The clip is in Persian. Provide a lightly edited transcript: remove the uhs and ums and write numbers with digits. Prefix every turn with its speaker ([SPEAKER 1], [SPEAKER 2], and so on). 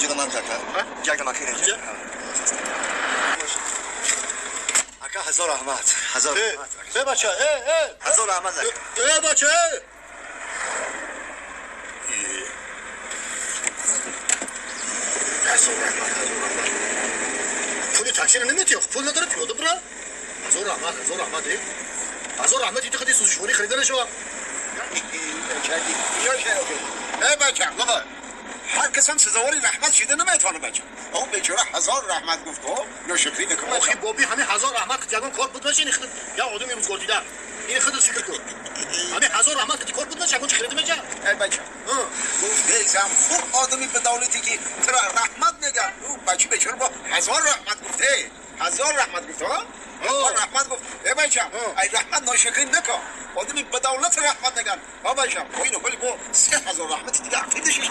[SPEAKER 1] اینجا منطقه یک مکان اینجا اکا هزار احمد هزار احمد
[SPEAKER 2] به بچه
[SPEAKER 1] هزار احمد
[SPEAKER 2] بچه هزار احمد پول تاکسی رو نمیتی پول نداره پیاده برا هزار احمد هزار احمد اینجا خیلی سوزشوری خریده نشو
[SPEAKER 3] بچه بابا هر کسان سزاواری رحمت شده نمیتونه بچه اون بیچاره هزار رحمت گفت ناشکری نکن
[SPEAKER 2] آخی بابی همه هزار رحمت که جگان کار بود باشه یا آدم امروز گل دیده این خود فکر کن همه هزار رحمت که کار بود باشه جگان چه خریده میجا
[SPEAKER 3] بچه گفت دیزم خوب آدمی به دولتی که ترا رحمت نگن بچه بیچاره با هزار رحمت گفته هزار رحمت گفت رحمت گفت بچه ای رحمت ناشکری نکن آدمی به دولت رحمت نگن بچه اینو ولی با 3000 رحمت دیگه افتیدشش